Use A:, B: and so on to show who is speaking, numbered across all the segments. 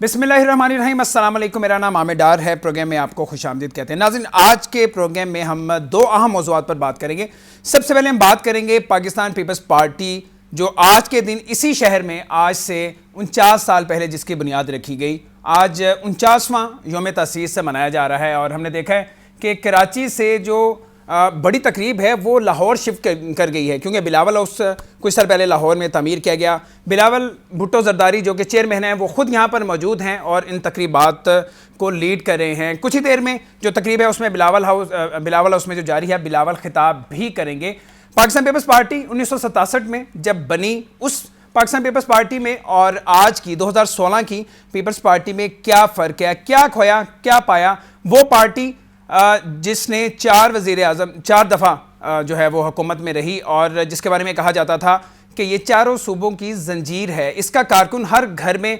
A: बिस्मिल्लाहिर्रहमानिर्रहीम, अस्सलाम वालेकुम। मेरा नाम आमिर डार है। प्रोग्राम में आपको खुशामदीद कहते हैं। नाज़रीन, आज के प्रोग्राम में हम दो अहम मौज़ूआत पर बात करेंगे। सबसे पहले हम बात करेंगे पाकिस्तान पीपल्स पार्टी, जो आज के दिन इसी शहर में आज से 49 साल पहले जिसकी बुनियाद रखी गई, आज 49वां योम तसीस मनाया जा रहा है। और हमने देखा है कि कराची से जो बड़ी तकरीब है वो लाहौर शिफ्ट कर गई है, क्योंकि बिलावल हाउस कुछ साल पहले लाहौर में तमीर किया गया। बिलावल भुट्टो जरदारी जो कि चेयरमैन हैं वो ख़ुद यहाँ पर मौजूद हैं और इन तकरीबात को लीड कर रहे हैं। कुछ ही देर में जो तकरीब है उसमें बिलावल हाउस में जो जारी है बिलावल खिताब भी करेंगे। पाकिस्तान पीपल्स पार्टी 1967 में जब बनी, उस पाकिस्तान पीपल्स पार्टी में और आज की 2016 की पीपल्स पार्टी में क्या फ़र्क है, क्या खोया क्या पाया। वो पार्टी जिसने 4 वज़ीर-ए-आज़म 4 दफ़ा जो है वो हुकूमत में रही और जिसके बारे में कहा जाता था कि ये चारों सूबों की जंजीर है, इसका कारकुन हर घर में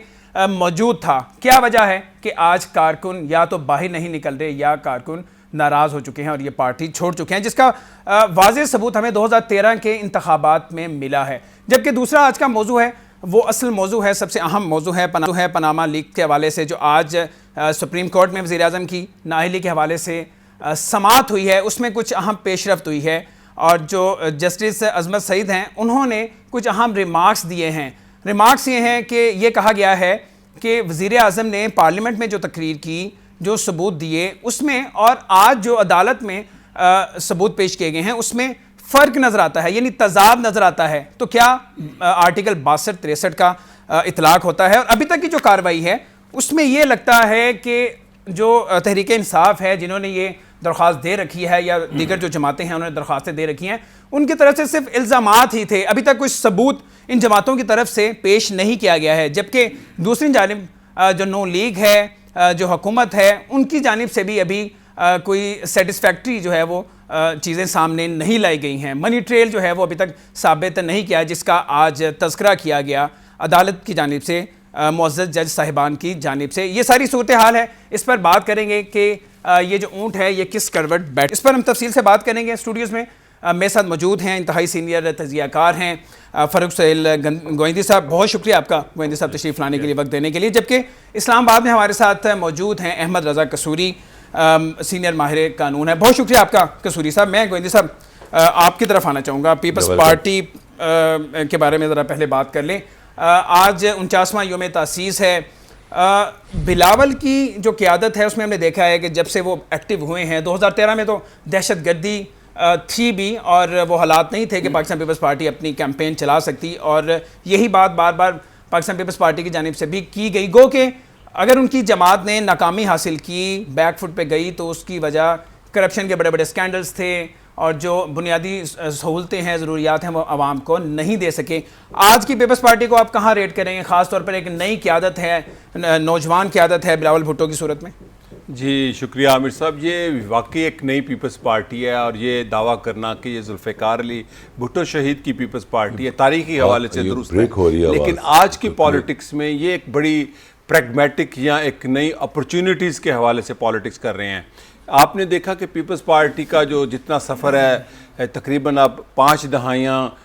A: मौजूद था। क्या वजह है कि आज कारकुन या तो बाहर नहीं निकल रहे या कारकुन नाराज़ हो चुके हैं और ये पार्टी छोड़ चुके हैं, जिसका वाज़ेह सबूत हमें 2013 के इंतखाबात में मिला है। जबकि दूसरा आज का मौजू है, वो असल मौजू है, सबसे अहम मौजू है पनामा लीक के हवाले से, जो आज सुप्रीम कोर्ट में वज़ीर-ए-आज़म की नाअहली के हवाले से समाअत हुई है। उसमें कुछ अहम पेशरफ्त हुई है और जो जस्टिस अजमत सईद हैं उन्होंने कुछ अहम रिमार्क्स दिए हैं। रिमार्क्स ये हैं कि ये कहा गया है कि वज़ीर-ए-आज़म ने पार्लियामेंट में जो तकरीर की, जो सबूत दिए उसमें और आज जो अदालत में सबूत पेश किए गए हैं उसमें फ़र्क नज़र आता है, यानी तज़ाद नज़र आता है। तो क्या आर्टिकल 62-63 का इतलाक़ होता है? और अभी तक की जो कार्रवाई है उसमें यह लगता है कि जो तहरीक इंसाफ है, जिन्होंने ये दरख्वास्त दे रखी है, या दीगर जो जमातें हैं उन्होंने दरख्वास्तें दे रखी हैं, उनकी तरफ से सिर्फ इल्ज़ामात ही थे। अभी तक कुछ सबूत इन जमातों की तरफ से पेश नहीं किया गया है। जबकि दूसरी जानिब जो नो लीग है, जो हुकूमत है, उनकी जानिब से भी अभी कोई सेटिस्फैक्ट्री जो है वो चीज़ें सामने नहीं लाई गई हैं। मनी ट्रेल जो है वो अभी तक साबित नहीं किया, जिसका आज तज़किरा किया गया अदालत की जानिब से, मुअज़्ज़ज़ जज साहिबान की जानिब से। ये सारी सूरत हाल है, इस पर बात करेंगे कि ये जो ऊँट है ये किस करवट बैठ, इस पर हम तफसील से बात करेंगे। स्टूडियोज़ में मेरे साथ मौजूद हैं इंतहाई सीनियर तजियाकार हैं फ़ारूक सुहेल गोइंदी साहब। बहुत शुक्रिया आपका गोइंदी साहब तशरीफ़ लाने के लिए, वक्त देने के लिए। जबकि इस्लामाबाद में हमारे साथ मौजूद हैं अहमद रज़ा कसूरी, सीनियर माहिर कानून है। बहुत शुक्रिया आपका कसूरी साहब। मैं गोइंदी साहब आपकी तरफ आना चाहूँगा। पीपल्स पार्टी के बारे में ज़रा पहले बात कर लें। आज 49वां योम तासीस है। बिलावल की जो क़यादत है उसमें हमने देखा है कि जब से वो एक्टिव हुए हैं, 2013 में तो दहशत गर्दी थी भी और वो हालात नहीं थे कि पाकिस्तान पीपल्स पार्टी अपनी कैंपेन चला सकती, और यही बात बार बार पाकिस्तान पीपल्स पार्टी की जानिब से भी की गई। गो कि अगर उनकी जमात ने नाकामी हासिल की, बैकफुट पे गई, तो उसकी वजह करप्शन के बड़े बड़े स्कैंडल्स थे और जो बुनियादी सहूलतें हैं, ज़रूरियात हैं, वो आवाम को नहीं दे सके। आज की पीपल्स पार्टी को आप कहाँ रेट करेंगे? ख़ास तौर पर एक नई क़यादत है, नौजवान क़यादत है बिलावल भुट्टो की सूरत में।
B: जी शुक्रिया आमिर साहब। ये वाकई एक नई पीपल्स पार्टी है और ये दावा करना कि ये जुल्फ़िकार अली भुट्टो शहीद की पीपल्स पार्टी है तारीखी हवाले से दुरुस्त है, लेकिन आज की पॉलिटिक्स में ये एक बड़ी प्रैग्मेटिक या एक नई अपॉर्चुनिटीज़ के हवाले से पॉलिटिक्स कर रहे हैं। आपने देखा कि पीपल्स पार्टी का जो जितना सफ़र है, तकरीबन अब 5 दहाइयाँ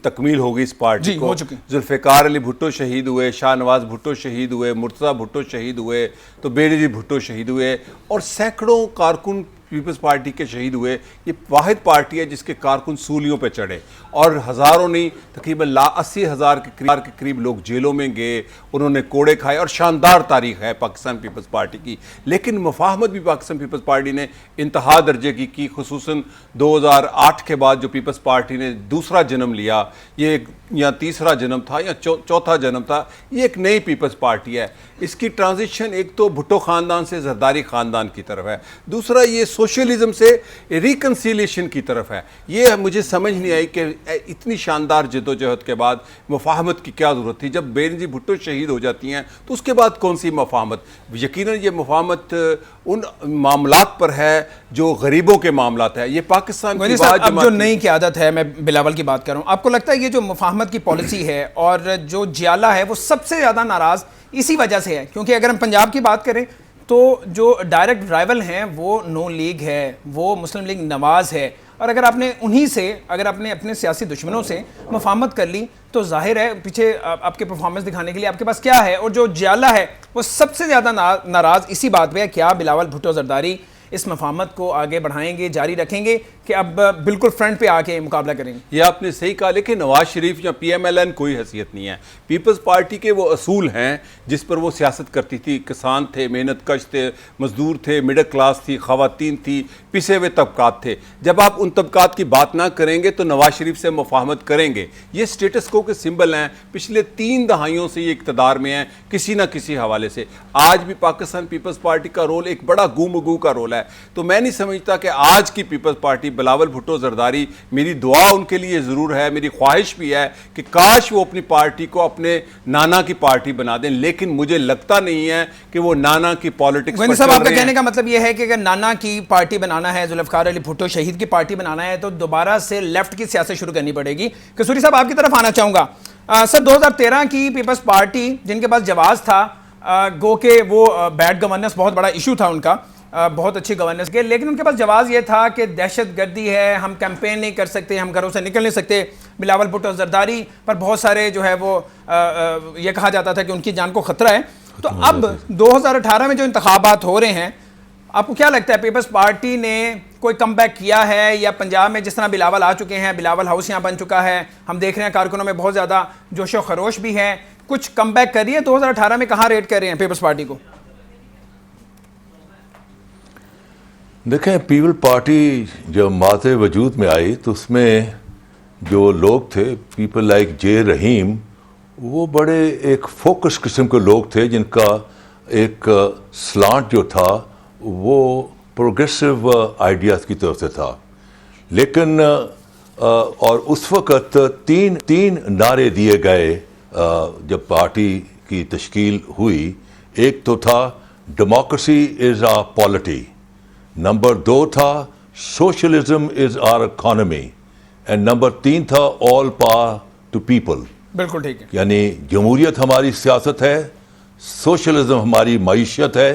B: तकमील हो गई इस पार्टी को। जुल्फ़िकार अली भुट्टो शहीद हुए, शाहनवाज भुट्टो शहीद हुए, मुर्तज़ा भुट्टो शहीद हुए, तो बेनज़ीर भुट्टो शहीद हुए और सैकड़ों कारकुन पीपल्स पार्टी के शहीद हुए। ये वाहिद पार्टी है जिसके कारकुन सूलियों पे चढ़े और हज़ारों नहीं, तकरीबन 80,000 के करीब लोग जेलों में गए, उन्होंने कोड़े खाए और शानदार तारीख़ है पाकिस्तान पीपल्स पार्टी की। लेकिन मुफाहमत भी पाकिस्तान पीपल्स पार्टी ने इंतहा दर्जे की खुसूसन 2008 के बाद जो पीपल्स पार्टी ने दूसरा जन्म लिया, ये या तीसरा जन्म था या चौथा जन्म था, ये एक नई पीपल्स पार्टी है। इसकी ट्रांजिशन एक तो भुट्टो ख़ानदान से जरदारी ख़ानदान की तरफ है, दूसरा ये सोशलिज्म से रिकन्सिलिएशन की तरफ है। ये मुझे समझ नहीं आई कि इतनी शानदार जद्दोजहद के बाद मुफाहमत की क्या ज़रूरत थी। जब बेनज़ीर भुट्टो शहीद हो जाती हैं तो उसके बाद कौन सी मुफाहमत? यकीनन ये मुफाहमत उन मामलात पर है जो गरीबों के मामलात है। ये पाकिस्तान की
A: अब जो नई क़यादत है, मैं बिलावल की बात कर रहा हूँ, आपको लगता है ये जो मुफाहमत की पॉलिसी है और जो जियाला है वो सबसे ज़्यादा नाराज़ इसी वजह से है? क्योंकि अगर हम पंजाब की बात करें तो जो डायरेक्ट राइवल हैं वो नो लीग है, वो मुस्लिम लीग नवाज़ है, और अगर आपने उन्हीं से, अगर आपने अपने सियासी दुश्मनों से मुफाहमत कर ली तो जाहिर है पीछे आपके परफॉर्मेंस दिखाने के लिए आपके पास क्या है। और जो जियाला है वो सबसे ज़्यादा नाराज़ इसी बात पे है, क्या बिलावल भुट्टो जरदारी इस मफाहमत को आगे बढ़ाएंगे, जारी रखेंगे कि अब बिल्कुल फ्रंट पे आके मुकाबला करेंगे?
B: ये आपने सही कहा, लेकिन नवाज शरीफ या PMLN कोई हैसियत नहीं है। पीपल्स पार्टी के वो असूल हैं जिस पर वो सियासत करती थी। किसान थे, मेहनत कश थे, मजदूर थे, मिडिल क्लास थी, खवातीन थी, पिसे हुए तबकात थे। जब आप उन तबकात की बात ना करेंगे तो नवाज शरीफ से मुफाहमत करेंगे। ये स्टेटस को के सिंबल हैं, पिछले 3 दहाइयों से ये इक़्तिदार में हैं किसी ना किसी हवाले से। आज भी पाकिस्तान पीपल्स पार्टी का रोल एक बड़ा गुमगू का रोल है। तो मैं नहीं समझता कि आज की पीपल्स पार्टी, बिलावल भुट्टो जरदारी, मेरी दुआ उनके लिए ज़रूर है, मेरी ख्वाहिश भी है कि काश वो अपनी पार्टी को अपने नाना की पार्टी बना दें, लेकिन मुझे लगता नहीं है कि वो नाना की पॉलिटिक्स पर चल रहे हैं।
A: आपका कहने का मतलब ये है कि अगर नाना की पार्टी बनाना है, जुल्फ़िकार अली भुट्टो शहीद की पार्टी बनाना है, तो दोबारा से लेफ्ट की सियासत शुरू करनी पड़ेगी। कसूरी साहब आपकी तरफ आना चाहूँगा। सर 2013 की पीपल्स पार्टी जिनके पास जवाब था, गो के वो बैड गवर्नेंस बहुत बड़ा इशू था उनका, बहुत अच्छी गवर्नेंस के, लेकिन उनके पास जवाब ये था कि दहशत गर्दी है, हम कैंपेन नहीं कर सकते, हम घरों से निकल नहीं सकते। बिलावल भुट्टो जरदारी पर बहुत सारे जो है वो ये कहा जाता था कि उनकी जान को खतरा है। तो अब 2018 में जो इंतखाबात हो रहे हैं, आपको क्या लगता है पीपल्स पार्टी ने कोई कमबैक किया है, या पंजाब में जिस तरह बिलावल आ चुके हैं, बिलावल हाउस यहाँ बन चुका है, हम देख रहे हैं कारकुनों में बहुत ज़्यादा जोशो खरोश भी है, कुछ कमबैक कर रही है 2018 में? कहाँ रेट कर रहे हैं पीपल्स पार्टी को?
C: देखें, पीपल पार्टी जब माते वजूद में आई तो उसमें जो लोग थे, पीपल लाइक जे रहीम, वो बड़े एक फोकस किस्म के लोग थे जिनका एक स्लांट जो था वो प्रोग्रेसिव आइडियाज़ की तरफ से था। लेकिन और उस वक़्त तीन नारे दिए गए जब पार्टी की तश्कील हुई। एक तो था democracy is a polity, number 2 था socialism is our economy, and number 3 था ऑल पावर टू पीपल।
A: बिल्कुल ठीक है।
C: यानी जमहूरियत हमारी सियासत है, सोशलिज्म हमारी मईशत है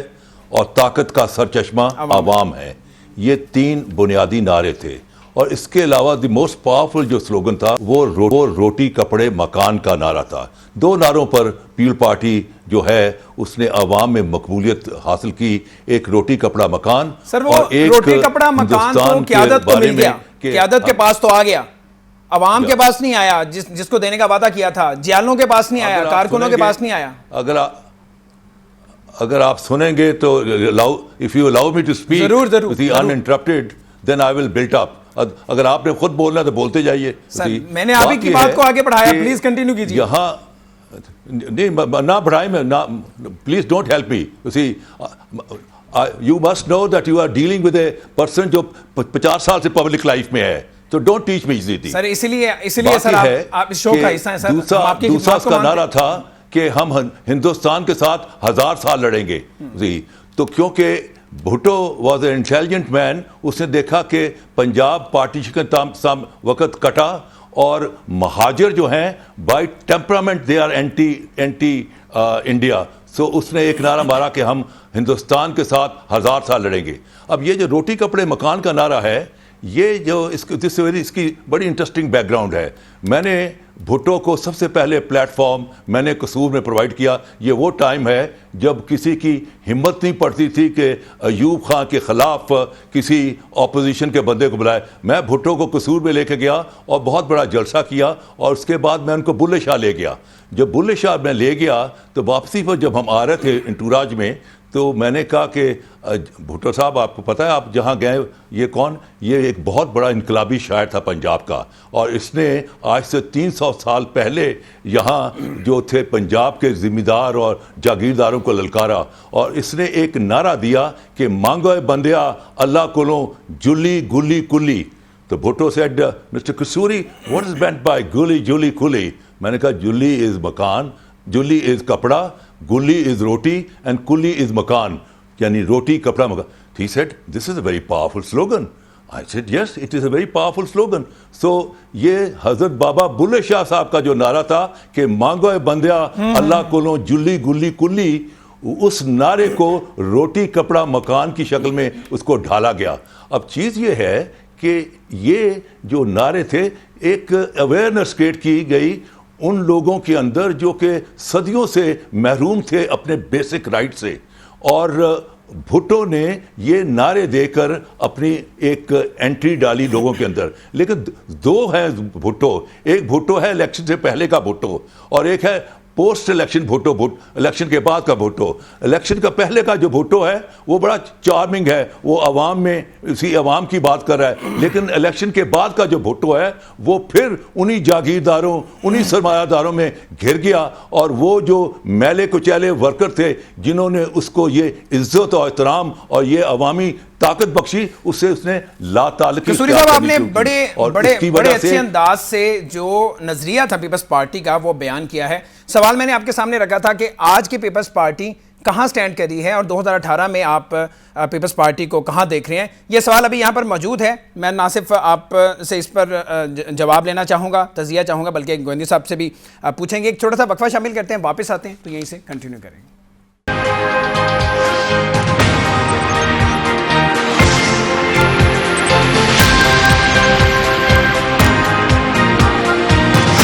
C: और ताकत का सरचश्मा आवाम है। ये 3 बुनियादी नारे थे। और इसके अलावा द मोस्ट पावरफुल जो स्लोगन था वो रोटी कपड़े मकान का नारा था। 2 नारों पर पीपल पार्टी जो है उसने अवाम में मकबूलियत हासिल की, एक रोटी कपड़ा मकान।
A: सर वो और एक रोटी कपड़ा मकान तो क़यादत को मिल गया, क़यादत के पास तो आ गया, अवाम के पास नहीं आया। जिसको देने का वादा किया था, जियालों के पास नहीं आया, कारकुनों के पास नहीं आया।
C: अगर आप सुनेंगे तो if you allow me to speak uninterrupted then I will built up. अगर आपने खुद बोलना तो बोलते जाइए।
A: मैंने आप ही की बात को आगे बढ़ाया, प्लीज कंटिन्यू कीजिए।
C: यहाँ नहीं ना बढ़ाए में ना, please don't help me. You must know that you are dealing with a person जो 50 साल से पब्लिक लाइफ में है, तो don't teach me easy.
A: Sir इसीलिए सर आप इस शो का हिस्सा हैं सर।
C: दूसरा उसका नारा था कि हम हिंदुस्तान के साथ 1000 साल लड़ेंगे जी। तो क्योंकि Bhutto was a intelligent man, उसने देखा कि पंजाब पार्टीशन का वक्त कटा और महाजर जो हैं by temperament they are anti India. So उसने एक नारा मारा कि हम हिंदुस्तान के साथ 1000 साल लड़ेंगे। अब ये जो रोटी कपड़े मकान का नारा है, ये जो इसकी बड़ी इंटरेस्टिंग बैकग्राउंड है। मैंने भुट्टो को सबसे पहले प्लेटफॉर्म मैंने कसूर में प्रोवाइड किया। ये वो टाइम है जब किसी की हिम्मत नहीं पड़ती थी कि अयूब खां के ख़िलाफ़ किसी ऑपोजिशन के बंदे को बुलाए। मैं भुट्टो को कसूर में लेके गया और बहुत बड़ा जलसा किया, और उसके बाद मैं उनको बुल्ले शाह ले गया। जब बुल्ले शाह में ले गया तो वापसी पर जब हम आ रहे थे इंटूराज में, तो मैंने कहा कि भुट्टो साहब, आपको पता है आप जहाँ गए, ये कौन? ये एक बहुत बड़ा इनकलाबी शायर था पंजाब का, और इसने आज से 300 साल पहले यहाँ जो थे पंजाब के ज़िम्मेदार और जागीरदारों को ललकारा, और इसने एक नारा दिया कि मांगो बंदिया अल्लाह कोलों जुली गुली कुली। तो Bhutto said, mister kasuri, what is meant by गुली जुली कुली? मैंने कहा जुली इज़ मकान, जुली इज़ कपड़ा, गुली इज़ रोटी एंड कुली इज़ मकान, यानी रोटी कपड़ा मकान। He said, this is a very powerful slogan. I said, yes, it is a very powerful slogan. So ये हजरत बाबा बुल्ले शाह साहब का जो नारा था कि मांगो ए बंदिया अल्लाह कोलों जुली गुली कुली, उस नारे को रोटी कपड़ा मकान की शक्ल में उसको ढाला गया। अब चीज़ ये है कि ये जो नारे थे, एक अवेयरनेस क्रिएट की गई उन लोगों के अंदर जो कि सदियों से महरूम थे अपने बेसिक राइट से, और भुट्टो ने ये नारे देकर अपनी एक एंट्री डाली लोगों के अंदर। लेकिन दो हैं भुट्टो, एक भुट्टो है इलेक्शन से पहले का भुट्टो और एक है पोस्ट इलेक्शन भुट्टो, इलेक्शन के बाद का भुट्टो। इलेक्शन का पहले का जो भुट्टो है वो बड़ा चार्मिंग है, वो अवाम में इसी अवाम की बात कर रहा है। लेकिन इलेक्शन के बाद का जो भुट्टो है वो फिर उन्हीं जागीरदारों, उन्हीं सरमायादारों में घिर गया, और वो जो मैले कुचैले वर्कर थे जिन्होंने उसको ये इज्जत और एहतराम और ये अवामी ताकत बख्शी, उससे उसने लाताल्लुकी
A: कसूरी साहब, आपने बड़े अच्छे अंदाज से जो नजरिया था पीपल्स पार्टी का वो बयान किया है। सवाल मैंने आपके सामने रखा था कि आज की पीपल्स पार्टी कहां स्टैंड कर रही है और 2018 में आप पीपल्स पार्टी को कहां देख रहे हैं। यह सवाल अभी यहां पर मौजूद है। मैं ना सिर्फ आप से इस पर जवाब लेना चाहूंगा, तजिया चाहूंगा, बल्कि गोविंद साहब से भी पूछेंगे। एक छोटा सा वक्फा शामिल करते हैं, वापस आते हैं तो यहीं से कंटिन्यू करेंगे।